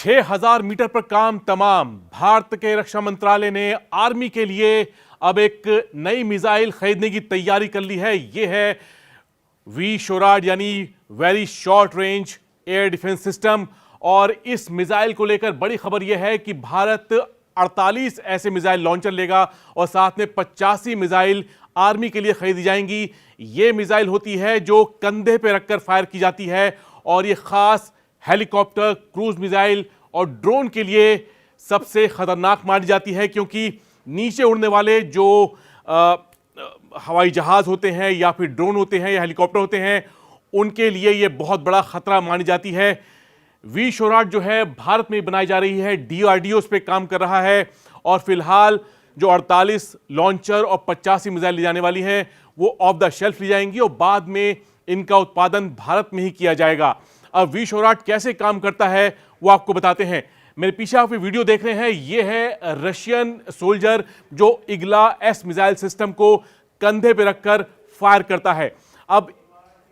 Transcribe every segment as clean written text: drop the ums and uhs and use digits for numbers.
6000 metre पर काम तमाम। भारत के रक्षा मंत्रालय ने आर्मी के लिए अब एक नई मिसाइल खरीदने की तैयारी कर ली है। यह है V-SHORAD यानी very short range air defence system. और इस मिसाइल को लेकर बड़ी खबर यह है कि भारत 48 ऐसे मिसाइल लॉन्चर लेगा और साथ में 85 मिसाइल आर्मी के लिए खरीदी जाएंगी। यह मिसाइल होती है जो कंधे पर रखकर फायर की जाती है और यह खास हेलीकॉप्टर, क्रूज मिसाइल और ड्रोन के लिए सबसे खतरनाक मानी जाती है, क्योंकि नीचे उड़ने वाले जो हवाई जहाज होते हैं या फिर ड्रोन होते हैं या हेलीकॉप्टर होते हैं, उनके लिए यह बहुत बड़ा खतरा मानी जाती है। V-SHORAD जो है भारत में बनाई जा रही है, DRDO उस पर काम कर रहा है और फिलहाल जो 48 लॉन्चर और 85 मिसाइल ली जाने वाली है वो ऑफ द शेल्फ ली जाएंगी और बाद में इनका उत्पादन भारत में ही किया जाएगा। अब V-SHORAD कैसे काम करता है वो आपको बताते हैं। मेरे पीछे आप वीडियो देख रहे हैं, ये है रशियन सोल्जर जो इग्ला एस मिसाइल सिस्टम को कंधे पे रखकर फायर करता है। अब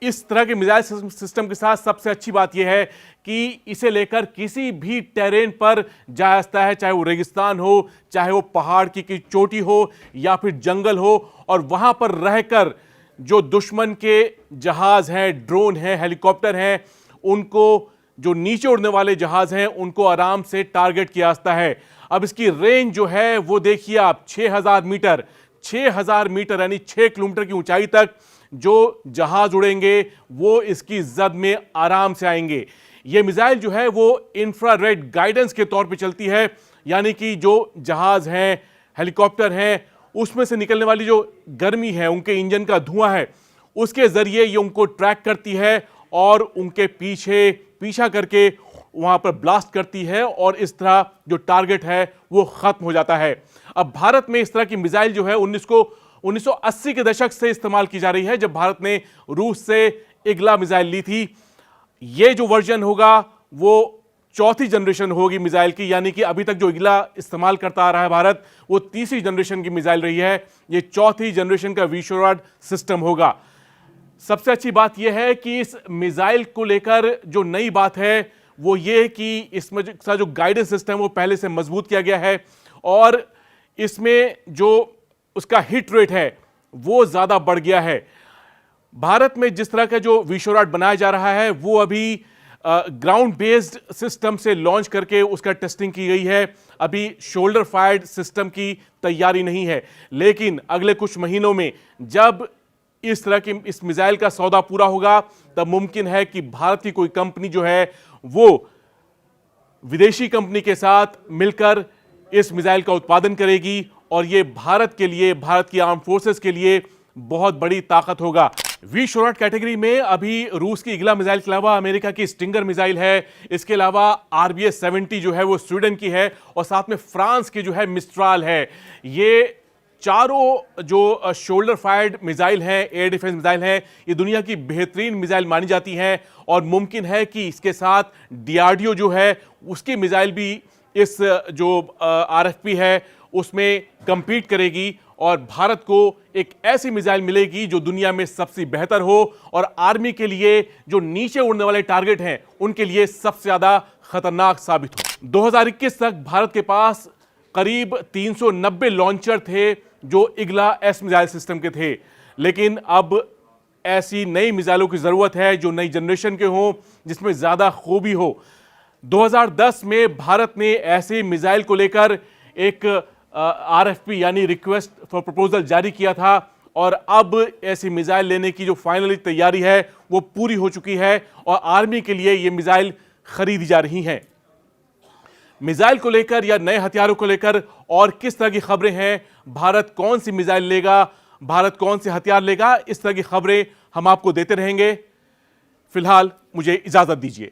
इस तरह के मिसाइल सिस्टम के साथ सबसे अच्छी बात यह है कि इसे लेकर किसी भी टेरेन पर जा सकता है, चाहे वो रेगिस्तान हो, चाहे वो पहाड़ की चोटी हो या फिर जंगल हो, और वहां पर रहकर जो दुश्मन के जहाज हैं, ड्रोन हैं, हेलीकॉप्टर हैं, उनको जो नीचे उड़ने वाले जहाज हैं उनको आराम से टारगेट किया जाता है। अब इसकी रेंज जो है वो देखिए आप, 6000 मीटर, 6000 मीटर यानी 6 किलोमीटर की ऊंचाई तक जो जहाज उड़ेंगे वो इसकी जद में आराम से आएंगे। ये मिसाइल जो है वो इंफ्रारेड गाइडेंस के तौर पे चलती है, यानी कि जो जहाज हैं, हेलीकॉप्टर हैं, उसमें से निकलने वाली जो गर्मी है, उनके इंजन का धुआं है, उसके जरिए ये उनको ट्रैक करती है और उनके पीछा करके वहां पर ब्लास्ट करती है और इस तरह जो टारगेट है वो खत्म हो जाता है। अब भारत में इस तरह की मिसाइल जो है 1980 के दशक से इस्तेमाल की जा रही है, जब भारत ने रूस से इग्ला मिसाइल ली थी। ये जो वर्जन होगा वो चौथी जनरेशन होगी मिसाइल की, यानी कि अभी तक जो इग्ला इस्तेमाल करता आ रहा है भारत, वो तीसरी जनरेशन की मिसाइल रही है। ये चौथी जनरेशन का V-SHORAD सिस्टम होगा। सबसे अच्छी बात यह है कि इस मिसाइल को लेकर जो नई बात है वो ये कि इसमें जो गाइडेंस सिस्टम वो पहले से मजबूत किया गया है और इसमें जो उसका हिट रेट है वो ज्यादा बढ़ गया है। भारत में जिस तरह का जो V-SHORAD बनाया जा रहा है वो अभी ग्राउंड बेस्ड सिस्टम से लॉन्च करके उसका टेस्टिंग की गई है। अभी शोल्डर फायर्ड सिस्टम की तैयारी नहीं है, लेकिन अगले कुछ महीनों में जब इस तरह की इस मिसाइल का सौदा पूरा होगा तब मुमकिन है कि भारत की कोई कंपनी जो है वो विदेशी कंपनी के साथ मिलकर इस मिसाइल का उत्पादन करेगी और ये भारत के लिए, भारत की आर्म फोर्सेस के लिए बहुत बड़ी ताकत होगा। V-SHORAD कैटेगरी में अभी रूस की इग्ला मिसाइल के अलावा अमेरिका की स्टिंगर मिसाइल है, इसके अलावा RBS 70 जो है वो स्वीडन की है और साथ में फ्रांस की जो है मिस्ट्राल है। ये चारों जो शोल्डर फायर्ड मिसाइल हैं, एयर डिफेंस मिसाइल हैं, ये दुनिया की बेहतरीन मिसाइल मानी जाती हैं और मुमकिन है कि इसके साथ DRDO जो है उसकी मिसाइल भी इस जो RFP है उसमें compete करेगी और भारत को एक ऐसी मिसाइल मिलेगी जो दुनिया में सबसे बेहतर हो और आर्मी के लिए जो नीचे उड़ने वाले टारगेट हैं उनके लिए सबसे ज्यादा खतरनाक साबित हो। 2021 तक भारत के पास करीब 390 लॉन्चर थे जो इग्ला एस मिसाइल सिस्टम के थे, लेकिन अब ऐसी नई मिसाइलों की जरूरत है जो नई जनरेशन के हों, जिसमें ज्यादा खूबी हो। 2010 में भारत ने ऐसे मिसाइल को लेकर एक RFP यानी रिक्वेस्ट फॉर प्रपोजल जारी किया था और अब ऐसी मिसाइल लेने की जो फाइनली तैयारी है वो पूरी हो चुकी है और आर्मी के लिए ये मिसाइल खरीदी जा रही हैं। मिसाइल को लेकर या नए हथियारों को लेकर और किस तरह की खबरें हैं, भारत कौन सी मिसाइल लेगा, भारत कौन से हथियार लेगा, इस तरह की खबरें हम आपको देते रहेंगे। फिलहाल मुझे इजाजत दीजिए।